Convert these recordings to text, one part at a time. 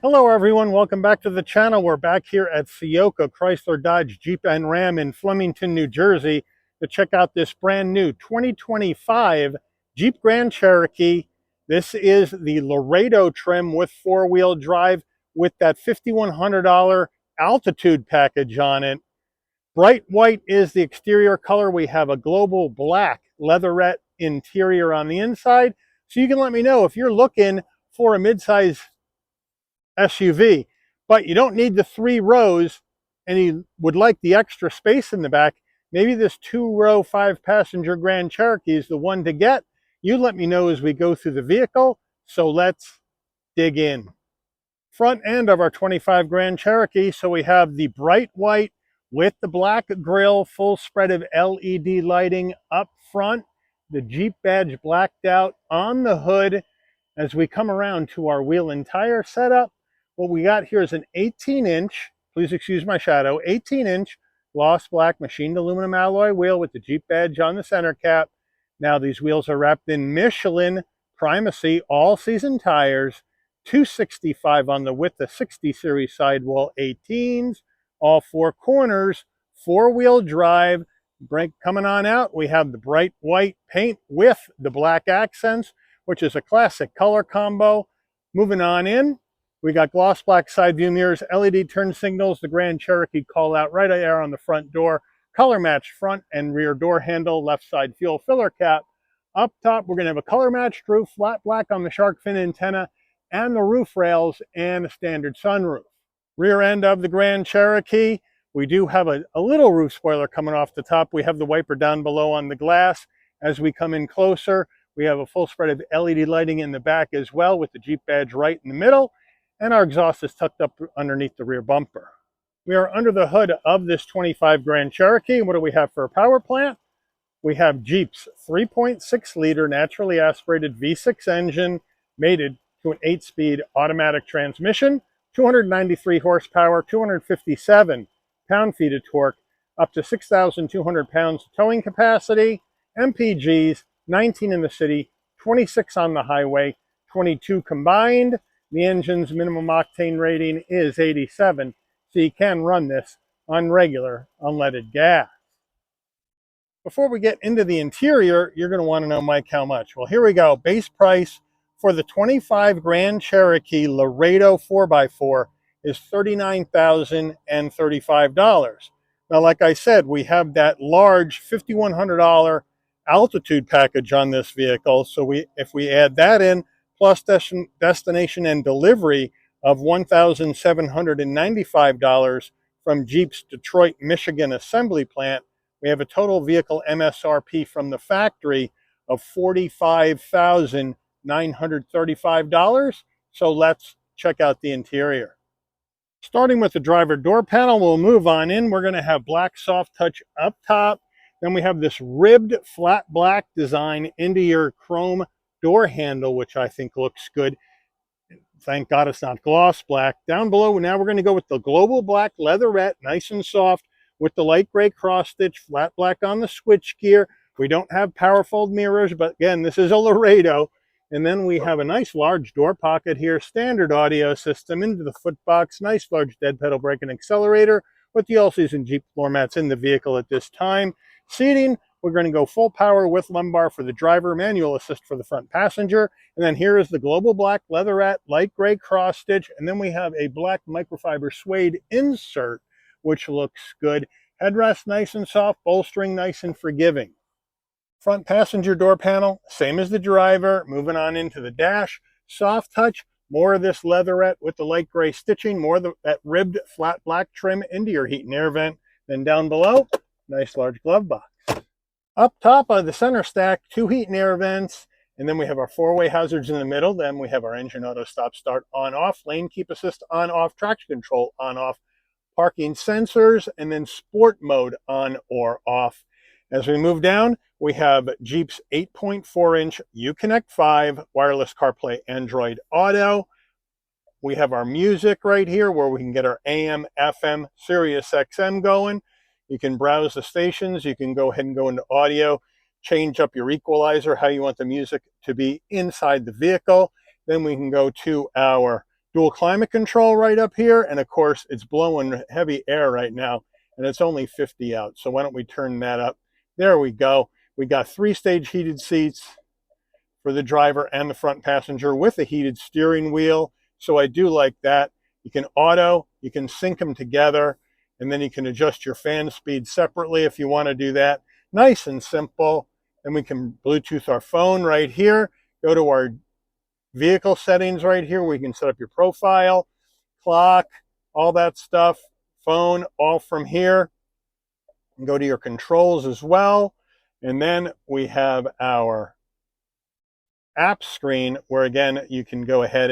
Hello everyone, welcome back to the channel. We're back here at Ciocca, Chrysler, Dodge, Jeep, and Ram in Flemington, New Jersey to check out this brand new 2025 Jeep Grand Cherokee. This is the Laredo trim with four-wheel drive with that $5,100 altitude package on it. Bright white is the exterior color. We have a global black leatherette interior on the inside. So you can let me know if you're looking for a midsize SUV, but you don't need the 3 rows and you would like the extra space in the back. Maybe this 2-row 5-passenger Grand Cherokee is the one to get. You let me know as we go through the vehicle. So let's dig in. Front end of our 25 Grand Cherokee. So we have the bright white with the black grille, full spread of LED lighting up front, the Jeep badge blacked out on the hood. As we come around to our wheel and tire setup, what we got here is an 18-inch, please excuse my shadow, 18-inch gloss black machined aluminum alloy wheel with the Jeep badge on the center cap. Now these wheels are wrapped in Michelin Primacy all-season tires, 265 on the width of 60 series sidewall 18s, all 4 corners, 4-wheel drive. Brake coming on out, we have the bright white paint with the black accents, which is a classic color combo. Moving on in, we got gloss black side view mirrors, LED turn signals, the Grand Cherokee call out right there on the front door, color matched front and rear door handle, left side fuel filler cap. Up top, we're going to have a color matched roof, flat black on the shark fin antenna, and the roof rails, and a standard sunroof. Rear end of the Grand Cherokee, we do have a little roof spoiler coming off the top. We have the wiper down below on the glass. As we come in closer, we have a full spread of LED lighting in the back as well with the Jeep badge right in the middle, and our exhaust is tucked up underneath the rear bumper. We are under the hood of this 25 Grand Cherokee. What do we have for a power plant? We have Jeep's 3.6-liter naturally aspirated V6 engine mated to an 8-speed automatic transmission, 293 horsepower, 257 pound-feet of torque, up to 6,200 pounds of towing capacity, MPGs, 19 in the city, 26 on the highway, 22 combined. The engine's minimum octane rating is 87, so you can run this on regular unleaded gas. Before we get into the interior, you're going to want to know, Mike, how much? Well, here we go. Base price for the 25 Grand Cherokee Laredo 4x4 is $39,035. Now, like I said, we have that large $5,100 altitude package on this vehicle. So if we add that in, plus destination and delivery of $1,795 from Jeep's Detroit, Michigan assembly plant, we have a total vehicle MSRP from the factory of $45,935. So let's check out the interior. Starting with the driver door panel, we'll move on in. We're going to have black soft touch up top. Then we have this ribbed flat black design into your chrome door handle, which I think looks good. Thank God it's not gloss black. Down below, now we're going to go with the global black leatherette, nice and soft, with the light gray cross stitch, flat black on the switch gear. We don't have power fold mirrors, but again, this is a Laredo. And then we have a nice large door pocket here, standard audio system into the foot box, nice large dead pedal brake and accelerator with the all-season Jeep floor mats in the vehicle at this time. Seating, we're going to go full power with lumbar for the driver, manual assist for the front passenger. And then here is the global black leatherette, light gray cross stitch. And then we have a black microfiber suede insert, which looks good. Headrest nice and soft, bolstering nice and forgiving. Front passenger door panel, same as the driver. Moving on into the dash, soft touch, more of this leatherette with the light gray stitching, more of that ribbed flat black trim into your heat and air vent. Then down below, nice large glove box. Up top of the center stack, 2 heat and air vents, and then we have our 4-way hazards in the middle. Then we have our engine auto stop start on off, lane keep assist on off, traction control on off, parking sensors, and then sport mode on or off. As we move down, we have Jeep's 8.4-inch Uconnect 5 wireless CarPlay Android Auto. We have our music right here where we can get our AM, FM, Sirius XM going. You can browse the stations. You can go ahead and go into audio, change up your equalizer, how you want the music to be inside the vehicle. Then we can go to our dual climate control right up here. And of course, it's blowing heavy air right now, and it's only 50 out. So why don't we turn that up? There we go. We got 3-stage heated seats for the driver and the front passenger with a heated steering wheel. So I do like that. You can auto, you can sync them together, and then you can adjust your fan speed separately if you want to do that. Nice and simple. Then we can Bluetooth our phone right here, go to our vehicle settings right here. We can set up your profile, clock, all that stuff, phone, all from here. And go to your controls as well. And then we have our app screen where, again, you can go ahead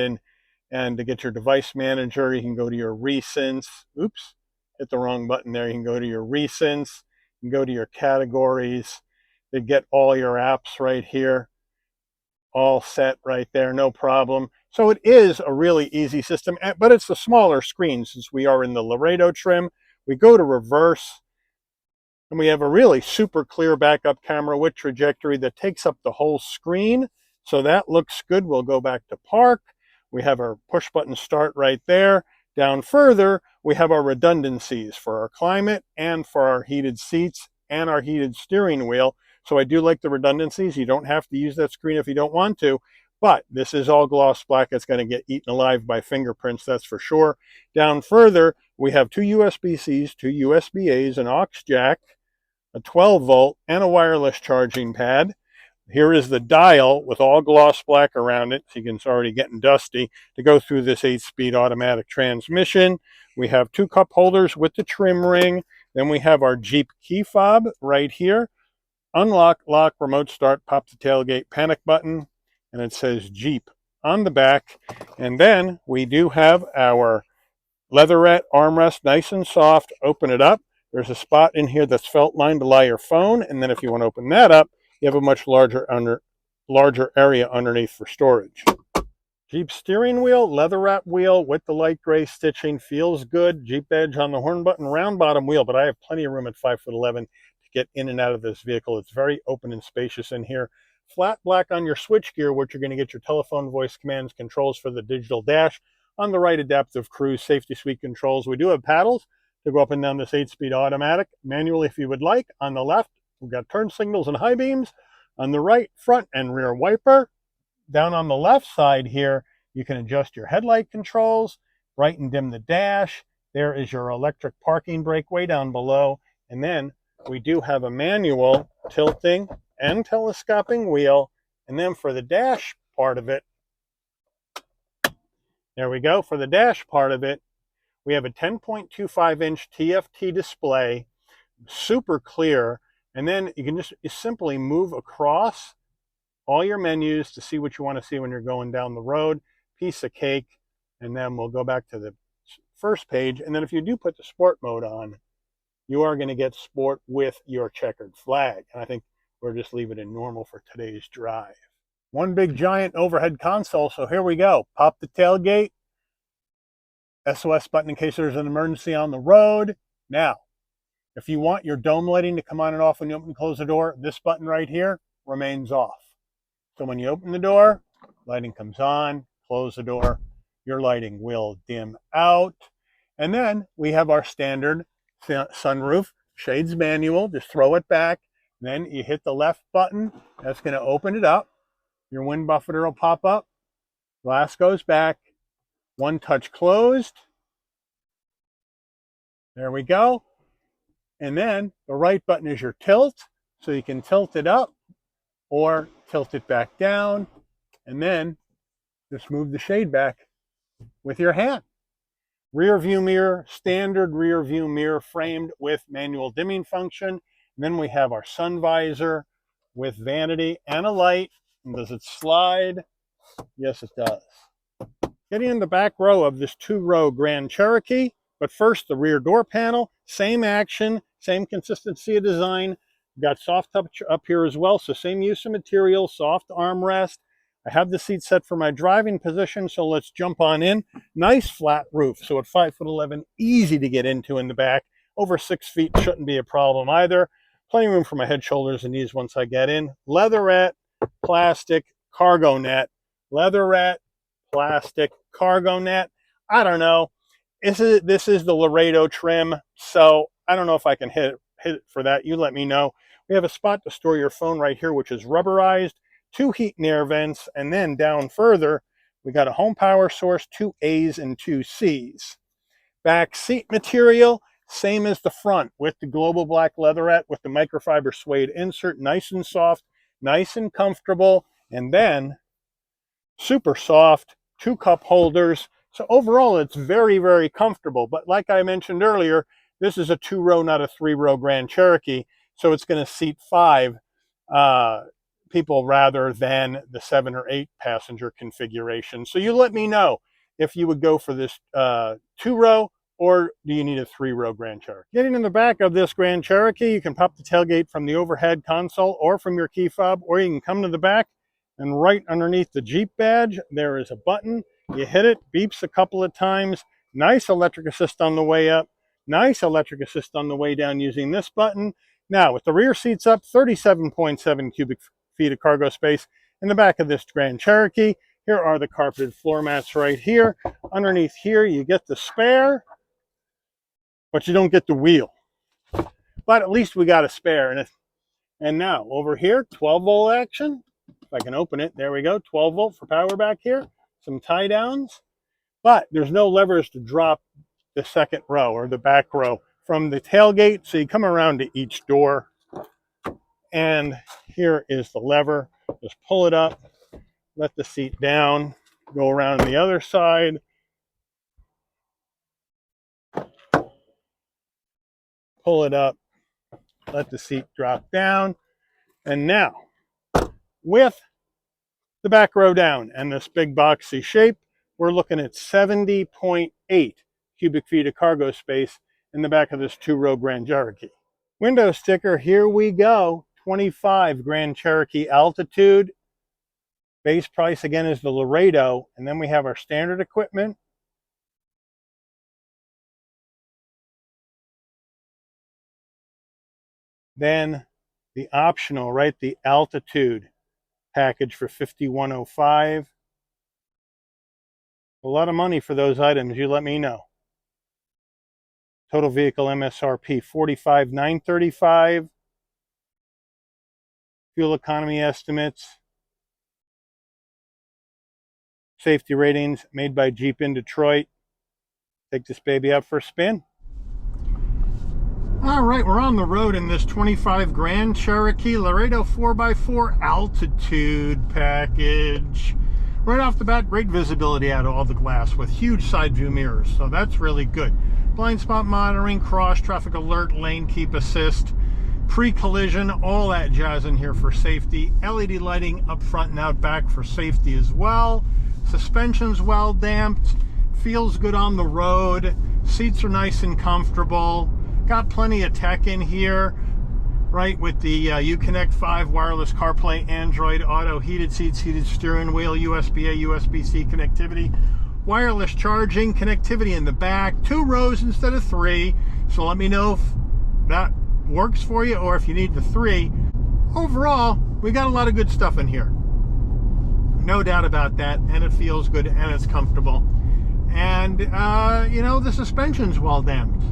and to get your device manager, you can go to your recents. Oops, hit the wrong button there. You can go to your recents, you can go to your categories. They get all your apps right here, all set right there, no problem. So it is a really easy system, but it's a smaller screen since we are in the Laredo trim. We go to reverse, and we have a really super clear backup camera with trajectory that takes up the whole screen. So that looks good. We'll go back to park. We have our push button start right there. Down further, we have our redundancies for our climate and for our heated seats and our heated steering wheel. So I do like the redundancies. You don't have to use that screen if you don't want to, but this is all gloss black. It's going to get eaten alive by fingerprints, that's for sure. Down further, we have 2 USB-Cs, 2 USB-As, an aux jack, a 12-volt, and a wireless charging pad. Here is the dial with all gloss black around it, so you can, it's already getting dusty, to go through this 8-speed automatic transmission. We have 2 cup holders with the trim ring. Then we have our Jeep key fob right here. Unlock, lock, remote start, pop the tailgate panic button, and it says Jeep on the back. And then we do have our leatherette armrest, nice and soft. Open it up. There's a spot in here that's felt lined to lie your phone, and then if you want to open that up, you have a much larger area underneath for storage. Jeep steering wheel, leatherette wheel with the light gray stitching, feels good. Jeep badge on the horn button, round bottom wheel, but I have plenty of room at 5'11" to get in and out of this vehicle. It's very open and spacious in here. Flat black on your switchgear, which you're going to get your telephone voice commands, controls for the digital dash. On the right, adaptive cruise, safety suite controls. We do have paddles to go up and down this 8-speed automatic, manually if you would like. On the left, we've got turn signals and high beams. On the right, front and rear wiper. Down on the left side here, you can adjust your headlight controls, bright and dim the dash. There is your electric parking brake way down below. And then we do have a manual tilting and telescoping wheel. And then for the dash part of it, there we go. For the dash part of it, we have a 10.25-inch TFT display, super clear. And then you can just simply move across all your menus to see what you want to see when you're going down the road. Piece of cake. And then we'll go back to the first page. And then if you do put the sport mode on, you are going to get sport with your checkered flag. And I think we'll just leave it in normal for today's drive. One big giant overhead console. So here we go. Pop the tailgate. SOS button in case there's an emergency on the road. Now, if you want your dome lighting to come on and off when you open and close the door, this button right here remains off. So when you open the door, lighting comes on, close the door, your lighting will dim out. And then we have our standard sunroof, shades manual, just throw it back. Then you hit the left button, that's going to open it up. Your wind buffeter will pop up, glass goes back, one touch closed. There we go. And then the right button is your tilt, so you can tilt it up or tilt it back down, and then just move the shade back with your hand. Rear view mirror, standard rear view mirror framed with manual dimming function. And then we have our sun visor with vanity and a light. And does it slide? Yes, it does. Getting in the back row of this 2-row Grand Cherokee, but first the rear door panel, same action, same consistency of design. We've got soft touch up here as well, so same use of material, soft armrest. I have the seat set for my driving position, so let's jump on in. Nice flat roof, so at 5'11", easy to get into in the back. Over 6 feet shouldn't be a problem either. Plenty of room for my head, shoulders, and knees once I get in. Leatherette, plastic, cargo net. Leatherette, plastic, cargo net. I don't know. This is the Laredo trim, so I don't know if I can hit it for that. You let me know. We have a spot to store your phone right here, which is rubberized, 2 heat and air vents, and then down further, we got a home power source, 2 A's and 2 C's. Back seat material, same as the front, with the global black leatherette with the microfiber suede insert, nice and soft, nice and comfortable, and then super soft, 2 cup holders. So overall, it's very, very comfortable. But like I mentioned earlier, this is a 2-row, not a 3-row Grand Cherokee. So it's going to seat 5 people rather than the 7 or 8 passenger configuration. So you let me know if you would go for this 2-row or do you need a 3-row Grand Cherokee. Getting in the back of this Grand Cherokee, you can pop the tailgate from the overhead console or from your key fob, or you can come to the back and right underneath the Jeep badge, there is a button. You hit it, beeps a couple of times. Nice electric assist on the way up. Nice electric assist on the way down using this button. Now, with the rear seats up, 37.7 cubic feet of cargo space in the back of this Grand Cherokee. Here are the carpeted floor mats right here. Underneath here, you get the spare, but you don't get the wheel. But at least we got a spare. And now, over here, 12-volt action. If I can open it, there we go, 12 volt for power back here, some tie downs, but there's no levers to drop the second row or the back row from the tailgate. So you come around to each door and here is the lever. Just pull it up, let the seat down, go around the other side. Pull it up, let the seat drop down. And now, with the back row down and this big boxy shape, we're looking at 70.8 cubic feet of cargo space in the back of this 2-row Grand Cherokee. Window sticker, here we go. 25 Grand Cherokee Altitude. Base price again is the Laredo, and then we have our standard equipment. Then the optional, right, the Altitude package for $51.05. A lot of money for those items, you let me know. Total vehicle MSRP $45,935. Fuel economy estimates. Safety ratings made by Jeep in Detroit. Take this baby out for a spin. All right, we're on the road in this 25 Grand Cherokee Laredo 4x4 Altitude package. Right off the bat, great visibility out of all the glass with huge side view mirrors, so that's really good. Blind spot monitoring, cross traffic alert, lane keep assist, pre-collision, all that jazz in here for safety. LED lighting up front and out back for safety as well. Suspension's well damped, feels good on the road. Seats are nice and comfortable. Got plenty of tech in here, right, with the Uconnect 5 wireless CarPlay, Android Auto, heated seats, heated steering wheel, USB-A, USB-C connectivity, wireless charging, connectivity in the back, 2 rows instead of 3. So let me know if that works for you or if you need the 3. Overall, we got a lot of good stuff in here. No doubt about that, and it feels good and it's comfortable. And, you know, the suspension's well damped.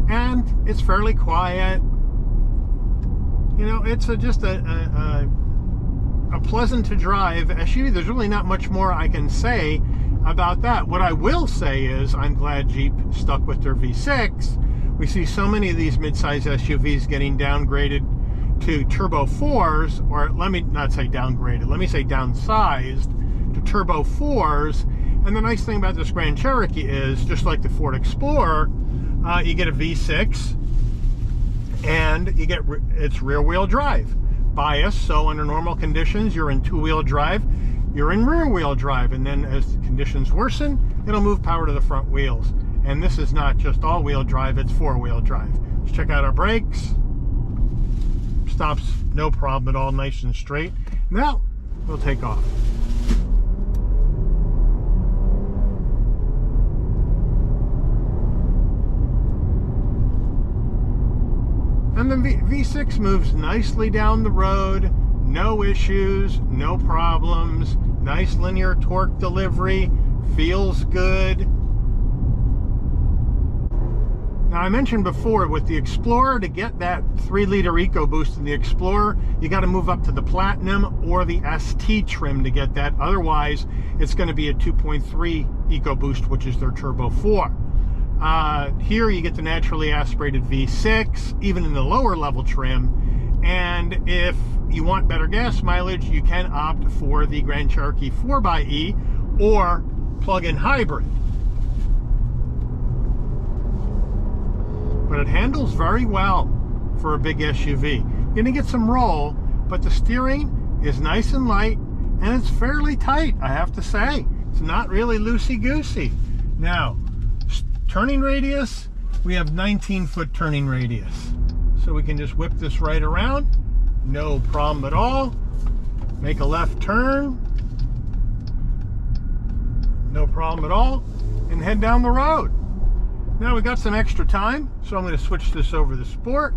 And it's fairly quiet. You know, it's just a pleasant to drive SUV. There's really not much more I can say about that. What I will say is I'm glad Jeep stuck with their V6. We see so many of these midsize SUVs getting downgraded to Turbo 4s, or let me not say downgraded, let me say downsized to Turbo 4s. And the nice thing about this Grand Cherokee is, just like the Ford Explorer, you get a V6 and you get its rear-wheel drive bias. So under normal conditions, you're in 2-wheel drive, you're in rear-wheel drive, and then as the conditions worsen, it'll move power to the front wheels. And this is not just all-wheel drive, it's 4-wheel drive. Let's check out our brakes. Stops no problem at all, nice and straight. Now we'll take off. And the V6 moves nicely down the road. No issues, no problems. Nice linear torque delivery. Feels good. Now, I mentioned before with the Explorer, to get that 3-liter EcoBoost in the Explorer, you got to move up to the Platinum or the ST trim to get that. Otherwise, it's going to be a 2.3 EcoBoost, which is their Turbo 4. Here you get the naturally aspirated V6, even in the lower level trim. And if you want better gas mileage, you can opt for the Grand Cherokee 4xe or plug-in hybrid. But it handles very well for a big SUV. You're going to get some roll, but the steering is nice and light, and it's fairly tight, I have to say. It's not really loosey-goosey. Now, turning radius, we have 19-foot turning radius. So we can just whip this right around, no problem at all. Make a left turn, no problem at all, and head down the road. Now we got some extra time, so I'm going to switch this over to Sport.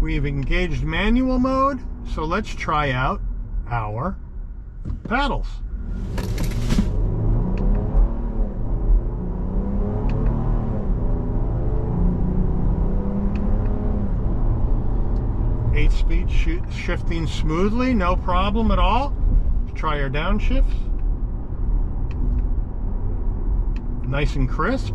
We've engaged manual mode, so let's try out our paddles. Eight-speed shifting smoothly, no problem at all. Let's try our downshifts. Nice and crisp.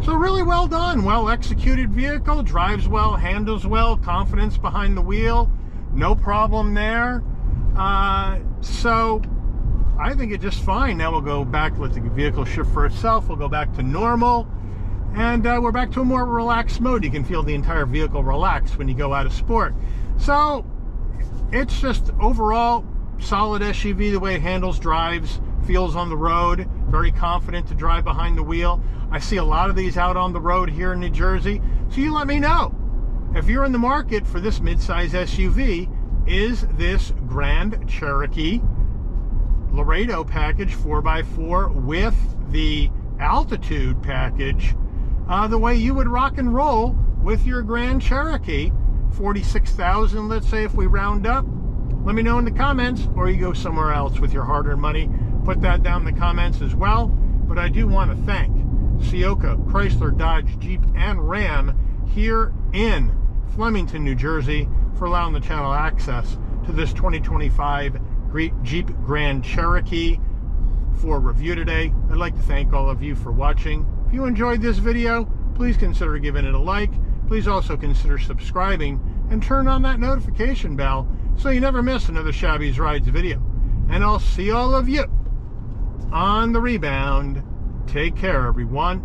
So really well done, well executed vehicle, drives well, handles well, confidence behind the wheel, no problem there. So I think it's just fine. Now we'll go back, let the vehicle shift for itself. We'll go back to normal. And we're back to a more relaxed mode. You can feel the entire vehicle relax when you go out of Sport. So it's just overall solid SUV, the way it handles, drives, feels on the road, very confident to drive behind the wheel. I see a lot of these out on the road here in New Jersey. So you let me know. If you're in the market for this midsize SUV, is this Grand Cherokee Laredo package 4x4 with the altitude package the way you would rock and roll with your Grand Cherokee? 46,000, let's say, if we round up. Let me know in the comments, or you go somewhere else with your hard-earned money. Put that down in the comments as well. But I do want to thank Ciocca, Chrysler, Dodge, Jeep, and Ram here in Flemington, New Jersey, for allowing the channel access to this 2025 Jeep Grand Cherokee for review today. I'd like to thank all of you for watching. If you enjoyed this video, please consider giving it a like. Please also consider subscribing and turn on that notification bell so you never miss another Shabby's Rides video. And I'll see all of you on the rebound. Take care, everyone.